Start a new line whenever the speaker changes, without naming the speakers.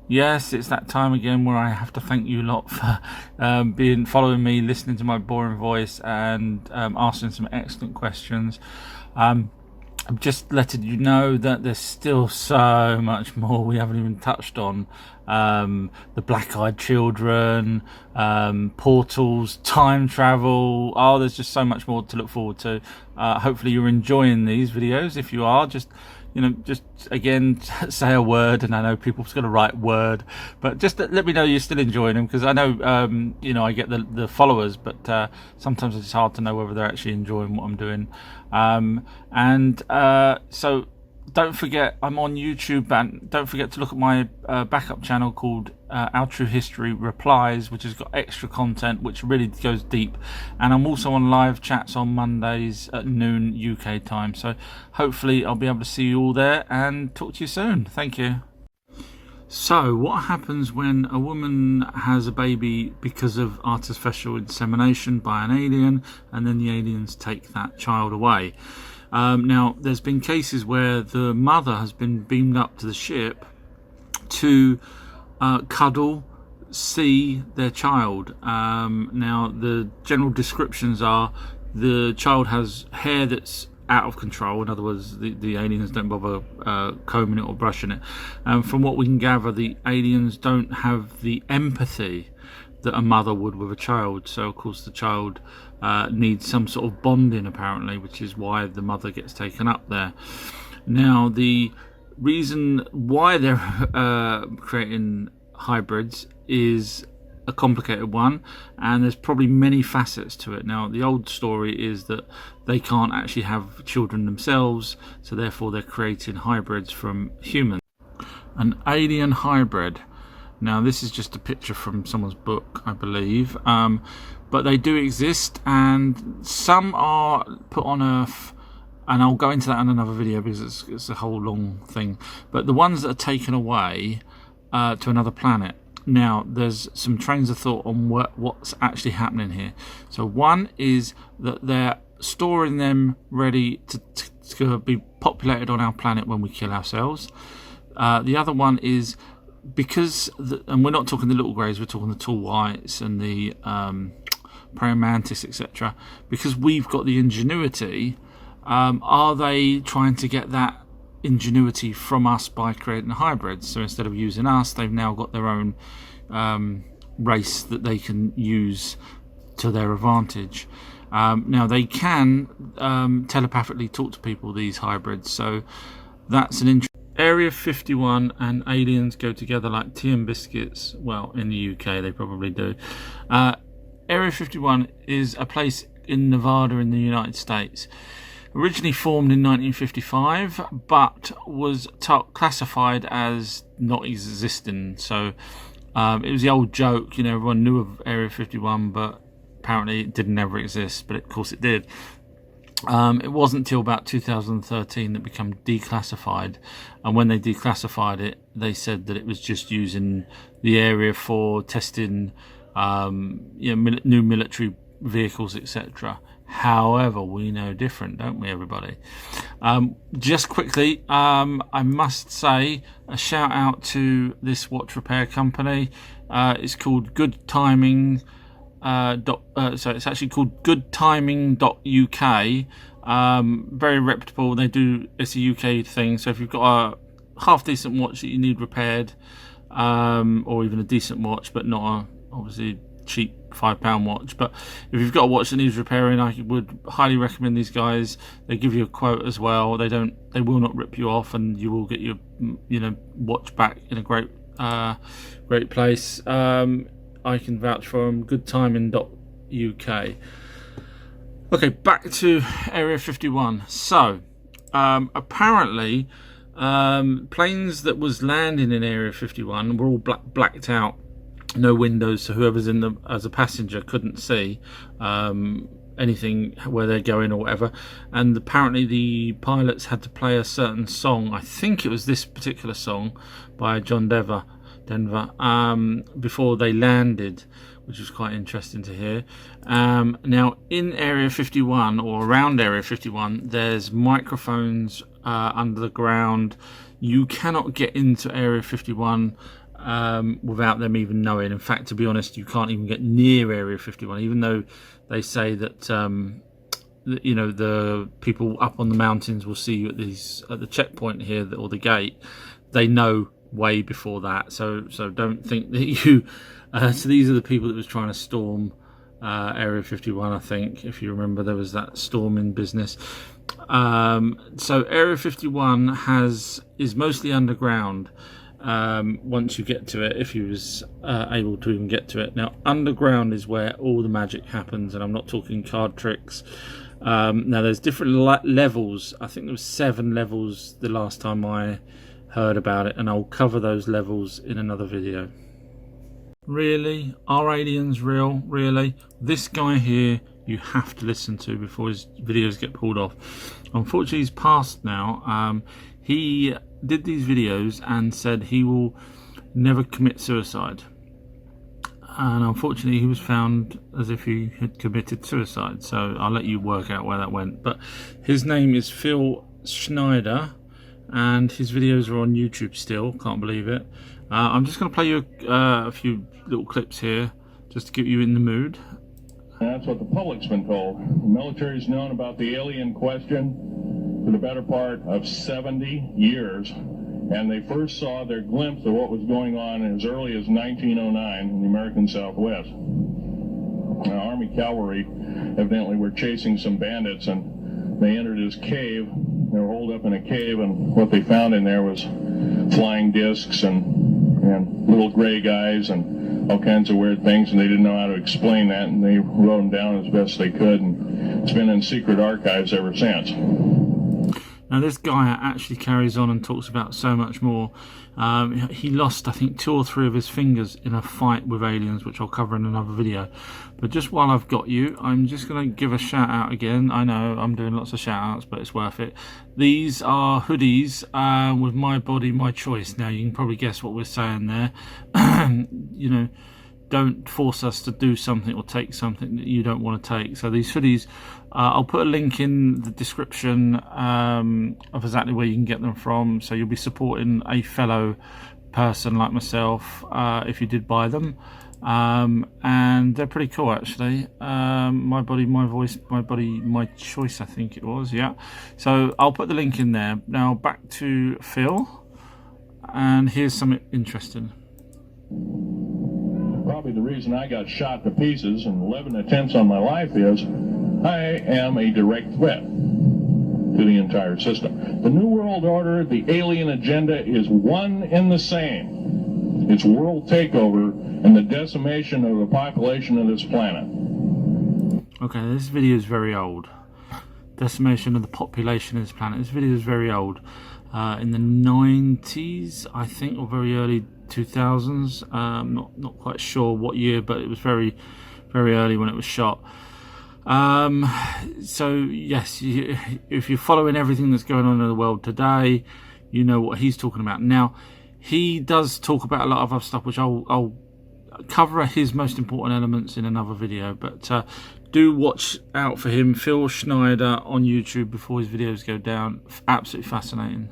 Yes, it's that time again where I have to thank you a lot for following me, listening to my boring voice, and asking some excellent questions. I'm just letting you know that there's still so much more we haven't even touched on. The black-eyed children, portals, time travel. Oh, there's just so much more to look forward to. Hopefully you're enjoying these videos. If you are, just again, say a word. And I know people's going to write word, but just let me know you're still enjoying them, because I know I get the followers, but sometimes it's hard to know whether they're actually enjoying what I'm doing. So don't forget, I'm on YouTube, and don't forget to look at my backup channel called Our True History Replies, which has got extra content which really goes deep. And I'm also on live chats on Mondays at noon UK time, so hopefully I'll be able to see you all there and talk to you soon. Thank you. So what happens when a woman has a baby because of artificial insemination by an alien, and then the aliens take that child away? Now, there's been cases where the mother has been beamed up to the ship to cuddle, see their child. Now, the general descriptions are the child has hair that's out of control. In other words, the aliens don't bother combing it or brushing it. From what we can gather, the aliens don't have the empathy that a mother would with a child. So, of course, the child needs some sort of bonding, apparently, which is why the mother gets taken up there. Now, the reason why they're creating hybrids is a complicated one, and there's probably many facets to it. Now, the old story is that they can't actually have children themselves, so therefore they're creating hybrids from humans. An alien hybrid. Now, this is just a picture from someone's book, I believe, but they do exist, and some are put on Earth, and I'll go into that in another video because it's a whole long thing. But the ones that are taken away to another planet. Now, there's some trains of thought on what's actually happening here. So one is that they're storing them ready to be populated on our planet when we kill ourselves. The other one is because, and we're not talking the little greys, we're talking the tall whites and the praying mantis, etc. Because we've got the ingenuity, are they trying to get that ingenuity from us by creating hybrids? So instead of using us, they've now got their own race that they can use to their advantage. Now, they can telepathically talk to people, these hybrids, so that's an interesting. Area 51 and aliens go together like tea and biscuits. Well, in the UK they probably do. Area 51 is a place in Nevada in the United States. Originally formed in 1955, but was classified as not existing. So it was the old joke, everyone knew of Area 51, but apparently it didn't ever exist, but of course it did. It wasn't until about 2013 that it became declassified, and when they declassified it, they said that it was just using the area for testing new military vehicles, etc. However, we know different, don't we, everybody? Just quickly, I must say a shout out to this watch repair company. It's called Good Timing. So it's actually called goodtiming.uk. Very reputable. It's a UK thing. So if you've got a half decent watch that you need repaired, or even a decent watch, but not obviously cheap £5 watch, but if you've got a watch that needs repairing, I would highly recommend these guys. They give you a quote as well. They will not rip you off, and you will get your watch back in a great place. I can vouch for them. Goodtiming.uk. Okay, back to Area 51. So apparently planes that was landing in Area 51 were all blacked out, no windows, so whoever's in them as a passenger couldn't see anything where they're going or whatever. And apparently the pilots had to play a certain song. I think it was this particular song by John Denver, before they landed, which was quite interesting to hear. Now, in Area 51 or around Area 51, there's microphones under the ground. You cannot get into Area 51 without them even knowing. In fact, to be honest, you can't even get near Area 51, even though they say that you know, the people up on the mountains will see you at the checkpoint here, or the gate. They know way before that, so don't think that you. So these are the people that was trying to storm Area 51. I think, if you remember, there was that storming business. So Area 51 is mostly underground. Once you get to it, if you was able to even get to it. Now, underground is where all the magic happens, and I'm not talking card tricks. Now, there's different levels. I think there was 7 levels the last time I heard about it, and I'll cover those levels in another video. Really? Are aliens real? Really? This guy here you have to listen to before his videos get pulled off. Unfortunately, he's passed now. He did these videos and said he will never commit suicide, and unfortunately he was found as if he had committed suicide, so I'll let you work out where that went. But his name is Phil Schneider, and his videos are on YouTube still. Can't believe it. I'm just going to play you a few little clips here just to get you in the mood.
That's what the public's been told. The military's known about the alien question for the better part of 70 years, and they first saw their glimpse of what was going on as early as 1909 in the American Southwest. Now, Army cavalry evidently were chasing some bandits, and they entered his cave. They were holed up in a cave, and what they found in there was flying discs and little gray guys and all kinds of weird things, and they didn't know how to explain that, and they wrote them down as best they could, and it's been in secret archives ever since.
Now, this guy actually carries on and talks about so much more. He lost, I think, 2 or 3 of his fingers in a fight with aliens, which I'll cover in another video. But just while I've got you, I'm just going to give a shout out again. I know I'm doing lots of shout outs, but it's worth it. These are hoodies with My Body, My Choice. Now, you can probably guess what we're saying there. You know, don't force us to do something or take something that you don't want to take. So these hoodies, I'll put a link in the description of exactly where you can get them from, so you'll be supporting a fellow person like myself if you did buy them. And they're pretty cool, actually. My Body, My Voice, My Body, My Choice, I think it was. Yeah, so I'll put the link in there. Now back to Phil, and here's something interesting.
Probably the reason I got shot to pieces and 11 attempts on my life is I am a direct threat to the entire system. The New World Order, the alien agenda is one and the same. It's world takeover and the decimation of the population of this planet.
Okay, this video is very old. Decimation of the population of this planet. This video is very old. In the 90s, I think, or very early 2000s. Not quite sure what year, but it was very, very early when it was shot. So yes, if you're following everything that's going on in the world today, you know what he's talking about. Now, he does talk about a lot of other stuff, which I'll cover his most important elements in another video. But do watch out for him, Phil Schneider, on YouTube before his videos go down. Absolutely fascinating.